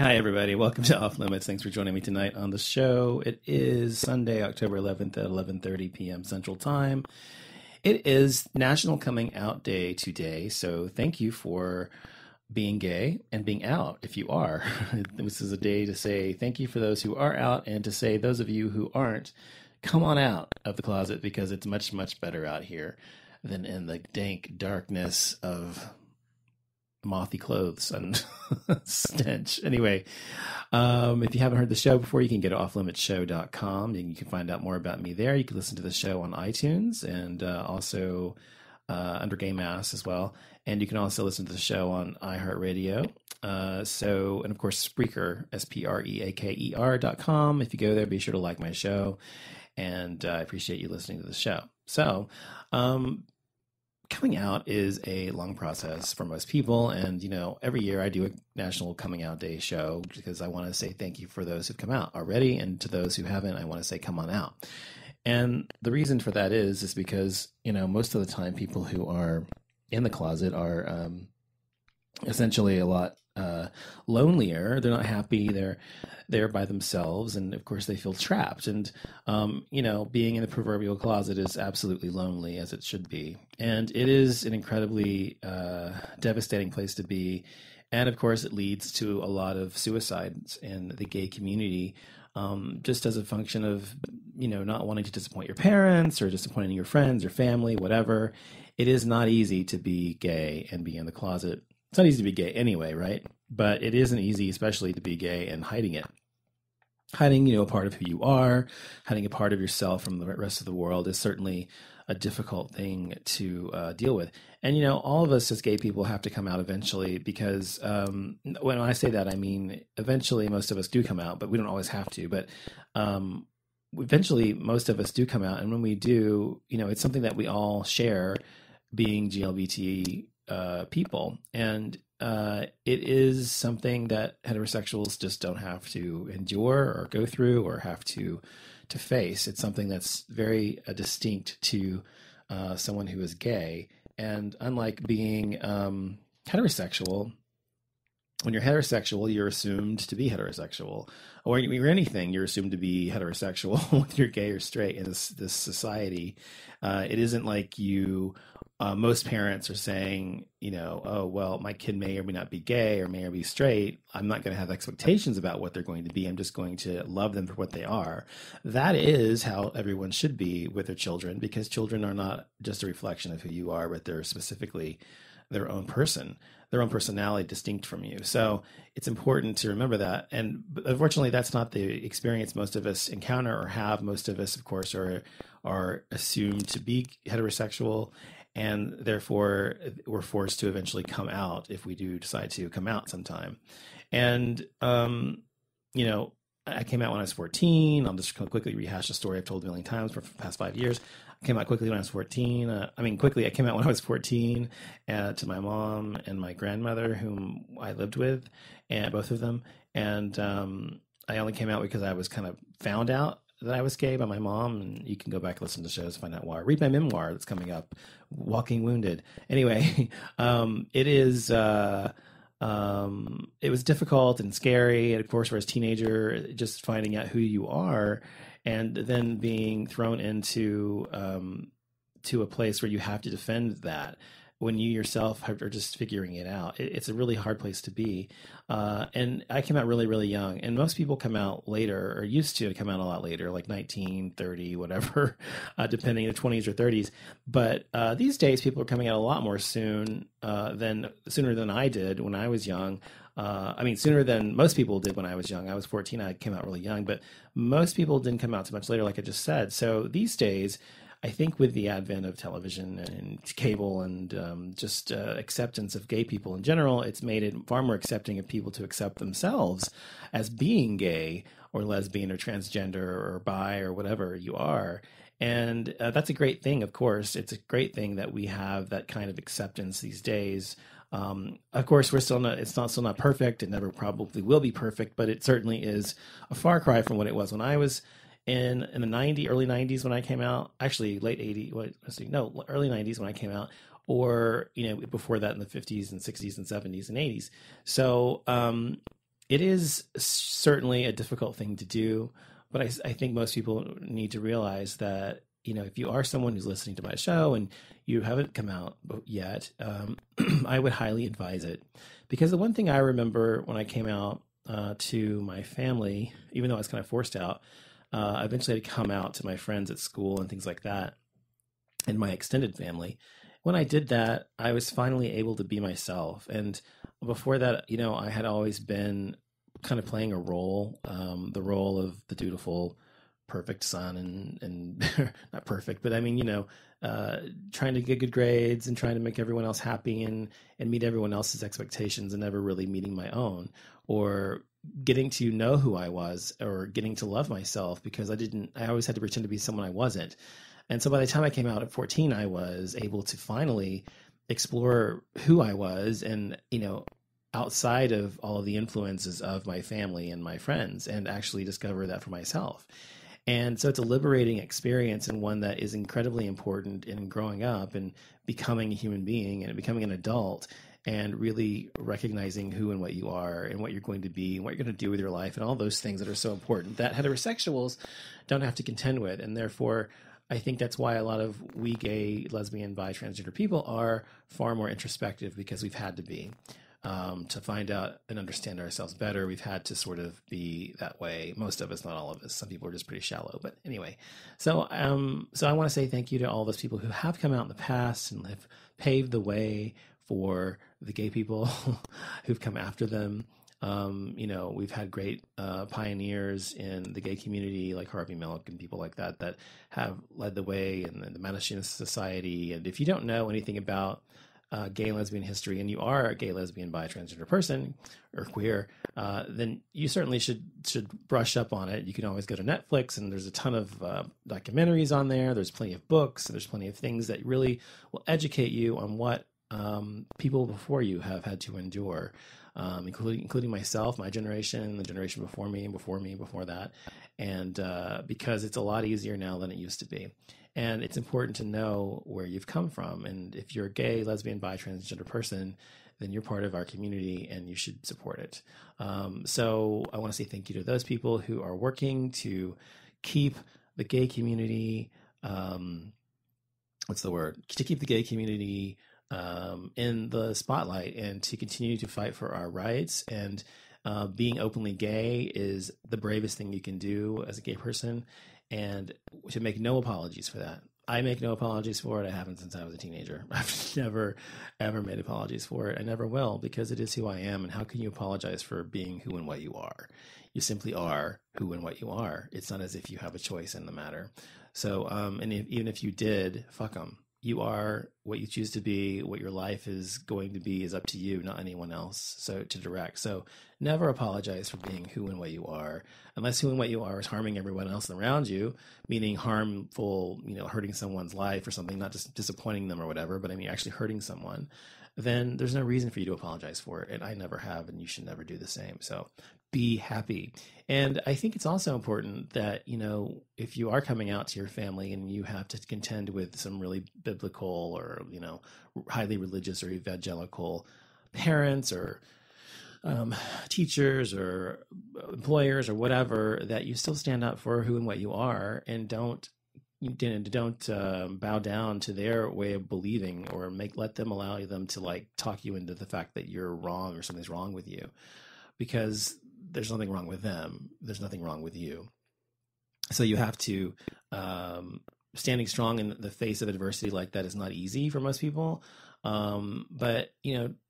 Hi, everybody. Welcome to Off Limits. Thanks for joining me tonight on the show. It is Sunday, October 11th at 11:30 p.m. Central Time. It is National Coming Out Day today, so thank you for being gay and being out if you are. This is a day to say thank you for those who are out and to say those of you who aren't, come on out of the closet because it's much, much better out here than in the dank darkness of mothy clothes and stench. Anyway, if you haven't heard the show before, you can go to offlimitshow.com and you can find out more about me there. You can listen to the show on iTunes and also under Gay Mass as well. And you can also listen to the show on iHeartRadio. And of course, Spreaker, SPREAKER.com. If you go there, be sure to like my show. And I appreciate you listening to the show. So, coming out is a long process for most people. And, every year I do a National Coming Out Day show because I want to say thank you for those who've come out already. And to those who haven't, I want to say, come on out. And the reason for that is because, most of the time people who are in the closet are essentially a lot lonelier. They're not happy. They're by themselves. And of course they feel trapped. And, being in the proverbial closet is absolutely lonely, as it should be. And it is an incredibly devastating place to be. And of course it leads to a lot of suicides in the gay community, just as a function of, not wanting to disappoint your parents or disappointing your friends or family, whatever. It is not easy to be gay and be in the closet. It's not easy to be gay anyway, right? But it isn't easy, especially to be gay and hiding it. Hiding, a part of who you are, hiding a part of yourself from the rest of the world is certainly a difficult thing to deal with. And, all of us as gay people have to come out eventually because when I say that, I mean, eventually most of us do come out, but we don't always have to. But eventually most of us do come out. And when we do, it's something that we all share, being GLBT people. And it is something that heterosexuals just don't have to endure or go through or have to face. It's something that's very distinct to someone who is gay. And unlike being heterosexual, when you're heterosexual, you're assumed to be heterosexual. Or you're anything, you're assumed to be heterosexual whether you're gay or straight in this society. It isn't like most parents are saying, oh, well, my kid may or may not be gay or may or be straight. I'm not going to have expectations about what they're going to be. I'm just going to love them for what they are. That is how everyone should be with their children, because children are not just a reflection of who you are, but they're specifically their own person, their own personality distinct from you. So it's important to remember that. And unfortunately, that's not the experience most of us encounter or have. Most of us, of course, are assumed to be heterosexual. And therefore, we're forced to eventually come out if we do decide to come out sometime. And, I came out when I was 14. I'll just quickly rehash a story I've told a million times for the past 5 years. I came out quickly when I was 14. I came out when I was 14 to my mom and my grandmother, whom I lived with, and both of them. And I only came out because I was kind of found out that I was gay by my mom, and you can go back and listen to shows to find out why. Read my memoir that's coming up, Walking Wounded. Anyway, it was difficult and scary, and of course, for a teenager, just finding out who you are, and then being thrown into to a place where you have to defend that when you yourself are just figuring it out. It's a really hard place to be. And I came out really, really young. And most people come out later, or used to come out a lot later, like 19, 30, whatever, depending on the 20s or 30s. But these days, people are coming out a lot more sooner than I did when I was young. Sooner than most people did when I was young. I was 14. I came out really young. But most people didn't come out too much later, like I just said. So these days, I think with the advent of television and cable and just acceptance of gay people in general, it's made it far more accepting of people to accept themselves as being gay or lesbian or transgender or bi or whatever you are. And that's a great thing, of course. It's a great thing that we have that kind of acceptance these days. Of course, still not perfect. It never probably will be perfect, but it certainly is a far cry from what it was when I was in the early 90s when I came out, actually late 80s, early 90s when I came out, or, before that in the 50s and 60s and 70s and 80s. So It is certainly a difficult thing to do, but I think most people need to realize that, if you are someone who's listening to my show and you haven't come out yet, I would highly advise it. Because the one thing I remember when I came out to my family, even though I was kind of forced out, I eventually had to come out to my friends at school and things like that, and my extended family. When I did that, I was finally able to be myself. And before that, I had always been kind of playing a role, the role of the dutiful, perfect son, and not perfect, but I mean, trying to get good grades and trying to make everyone else happy and meet everyone else's expectations and never really meeting my own, or getting to know who I was or getting to love myself, because I always had to pretend to be someone I wasn't. And so by the time I came out at 14, I was able to finally explore who I was and, outside of all of the influences of my family and my friends, and actually discover that for myself. And so it's a liberating experience, and one that is incredibly important in growing up and becoming a human being and becoming an adult, and really recognizing who and what you are and what you're going to be and what you're going to do with your life and all those things that are so important that heterosexuals don't have to contend with. And therefore, I think that's why a lot of we gay, lesbian, bi, transgender people are far more introspective, because we've had to be. To find out and understand ourselves better, we've had to sort of be that way. Most of us, not all of us. Some people are just pretty shallow. But anyway, so I want to say thank you to all those people who have come out in the past and have paved the way for the gay people who've come after them. We've had great pioneers in the gay community like Harvey Milk and people like that that have led the way in the Mattachine Society. And if you don't know anything about gay and lesbian history, and you are a gay, lesbian, bi, transgender person or queer, then you certainly should brush up on it. You can always go to Netflix, and there's a ton of documentaries on there. There's plenty of books, and there's plenty of things that really will educate you on what people before you have had to endure, including myself, my generation, the generation before me, and before that. And because it's a lot easier now than it used to be. And it's important to know where you've come from. And if you're a gay, lesbian, bi, transgender person, then you're part of our community and you should support it. So I want to say thank you to those people who are working to keep the gay community, to keep the gay community in the spotlight, and to continue to fight for our rights. And being openly gay is the bravest thing you can do as a gay person, and we should make no apologies for that. I make no apologies for it. I haven't since I was a teenager. I've never, ever made apologies for it. I never will, because it is who I am. And how can you apologize for being who and what you are? You simply are who and what you are. It's not as if you have a choice in the matter. So, even if you did, fuck them. You are what you choose to be. What your life is going to be is up to you, not anyone else. So to direct. So never apologize for being who and what you are, unless who and what you are is harming everyone else around you, meaning harmful, hurting someone's life or something, not just disappointing them or whatever, but I mean actually hurting someone. Then there's no reason for you to apologize for it. And I never have, and you should never do the same. So be happy. And I think it's also important that, if you are coming out to your family and you have to contend with some really biblical or, highly religious or evangelical parents or teachers or employers or whatever, that you still stand up for who and what you are, and don't bow down to their way of believing, or let them allow them to talk you into the fact that you're wrong or something's wrong with you, because there's nothing wrong with them. There's nothing wrong with you. So you have to, standing strong in the face of adversity like that is not easy for most people. But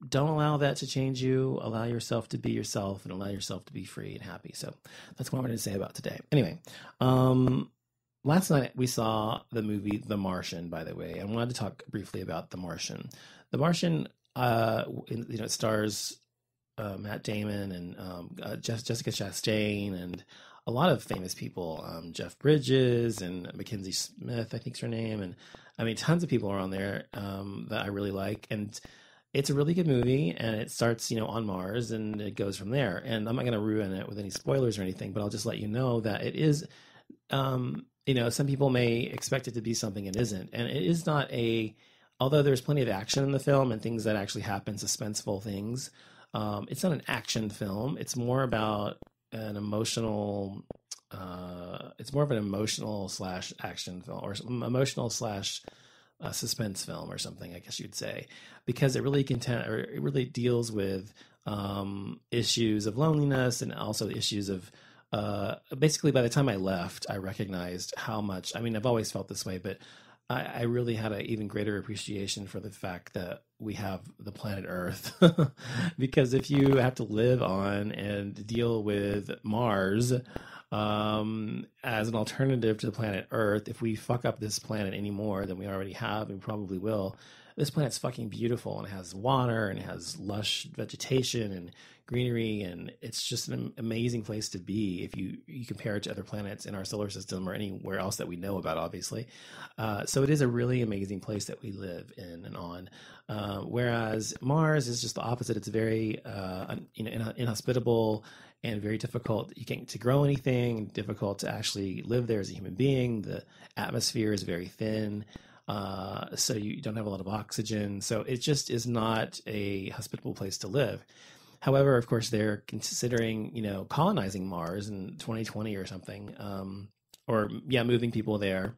don't allow that to change you. Allow yourself to be yourself, and allow yourself to be free and happy. So that's what I wanted to say about today. Anyway, last night we saw the movie The Martian, by the way. I wanted to talk briefly about The Martian. The Martian, it stars Matt Damon and Jessica Chastain and a lot of famous people, Jeff Bridges and Mackenzie Smith, I think's her name. And I mean, tons of people are on there that I really like. And it's a really good movie, and it starts, on Mars, and it goes from there. And I'm not going to ruin it with any spoilers or anything, but I'll just let you know that it is, some people may expect it to be something it isn't. And it is not although there's plenty of action in the film and things that actually happen, suspenseful things, It's not an action film. It's more about an emotional. It's more of an emotional slash action film, or emotional slash suspense film, or something, I guess you'd say, because it really it really deals with issues of loneliness, and also issues of basically, by the time I left, I recognized how much. I mean, I've always felt this way, but I really had an even greater appreciation for the fact that we have the planet Earth. Because if you have to live on and deal with Mars as an alternative to the planet Earth, if we fuck up this planet any more than we already have, and probably will, this planet's fucking beautiful, and it has water, and it has lush vegetation and greenery, and it's just an amazing place to be if you compare it to other planets in our solar system or anywhere else that we know about, obviously. So it is a really amazing place that we live in and on. Whereas Mars is just the opposite. It's very inhospitable and very difficult to grow anything, difficult to actually live there as a human being. The atmosphere is very thin. So you don't have a lot of oxygen. So it just is not a hospitable place to live. However, of course, they're considering, colonizing Mars in 2020 or something, moving people there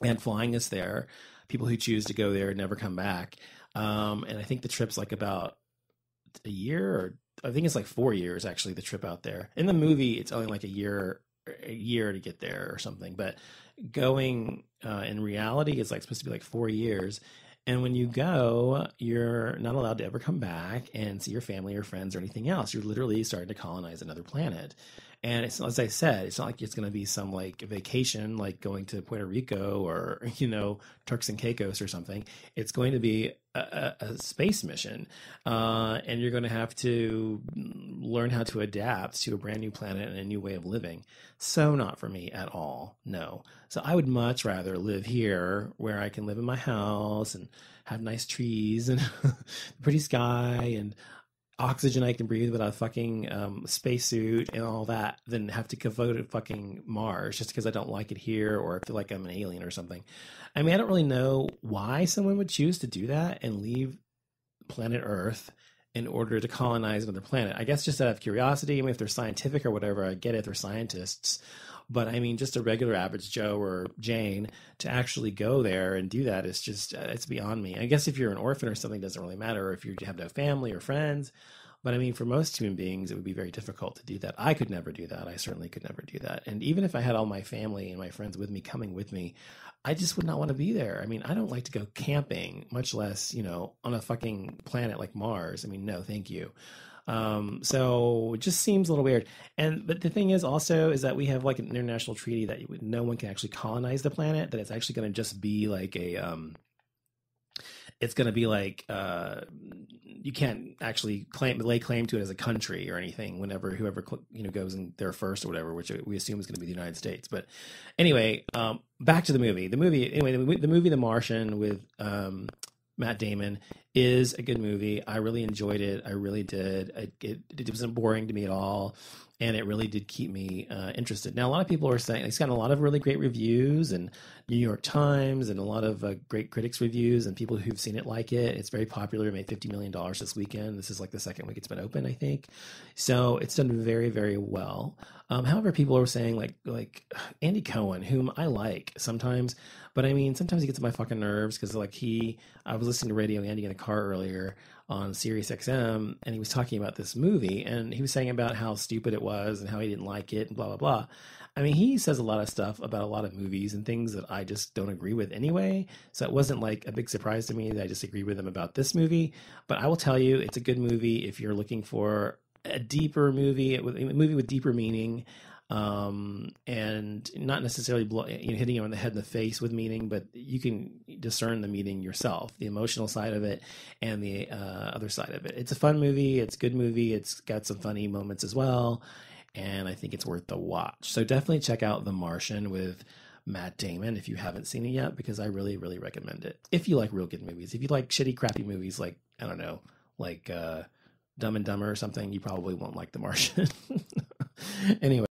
and flying us there. People who choose to go there never come back. And I think the trip's like about a year, or I think it's like 4 years, actually, the trip out there. In the movie, it's only like a year to get there or something. But going in reality, it's like supposed to be like 4 years. And when you go, you're not allowed to ever come back and see your family or friends or anything else. You're literally starting to colonize another planet. And it's, as I said, it's not like it's going to be some like vacation, like going to Puerto Rico or, Turks and Caicos or something. It's going to be a space mission. And you're going to have to learn how to adapt to a brand new planet and a new way of living. So not for me at all. No. So I would much rather live here, where I can live in my house and have nice trees and pretty sky and oxygen I can breathe without a fucking spacesuit and all that, than have to go to fucking Mars just because I don't like it here, or I feel like I'm an alien or something. I mean, I don't really know why someone would choose to do that and leave planet Earth in order to colonize another planet. I guess just out of curiosity. I mean, if they're scientific or whatever, I get it, they're scientists. But I mean, just a regular average Joe or Jane to actually go there and do that is just, it's beyond me. I guess if you're an orphan or something, it doesn't really matter, or if you have no family or friends. But I mean, for most human beings, it would be very difficult to do that. I could never do that. I certainly could never do that. And even if I had all my family and my friends with me, coming with me, I just would not want to be there. I mean, I don't like to go camping, much less, on a fucking planet like Mars. I mean, no, thank you. So it just seems a little weird. But the thing is also is that we have like an international treaty that no one can actually colonize the planet, that it's actually going to just be like it's going to be like, you can't actually lay claim to it as a country or anything whenever whoever, goes in there first or whatever, which we assume is going to be the United States. But anyway, back to the movie. The movie The Martian with Matt Damon is a good movie. I really enjoyed it. I really did. It wasn't boring to me at all. And it really did keep me interested. Now, a lot of people are saying it's gotten a lot of really great reviews, and New York Times, and a lot of great critics reviews, and people who've seen it like it. It's very popular. It made $50 million this weekend. This is like the second week it's been open, I think. So it's done very, very well. However, people are saying like Andy Cohen, whom I like sometimes, but I mean, sometimes he gets on my fucking nerves because I was listening to Radio Andy in a car earlier on Sirius XM, and he was talking about this movie, and he was saying about how stupid it was and how he didn't like it and blah, blah, blah. I mean, he says a lot of stuff about a lot of movies and things that I just don't agree with anyway. So it wasn't like a big surprise to me that I disagree with him about this movie. But I will tell you, it's a good movie if you're looking for a deeper movie, a movie with deeper meaning. And not necessarily hitting you on the head and the face with meaning, but you can discern the meaning yourself, the emotional side of it and the other side of it. It's a fun movie. It's a good movie. It's got some funny moments as well. And I think it's worth the watch. So definitely check out The Martian with Matt Damon if you haven't seen it yet, because I really, really recommend it. If you like real good movies, if you like shitty, crappy movies, like, I don't know, like Dumb and Dumber or something, you probably won't like The Martian. Anyway.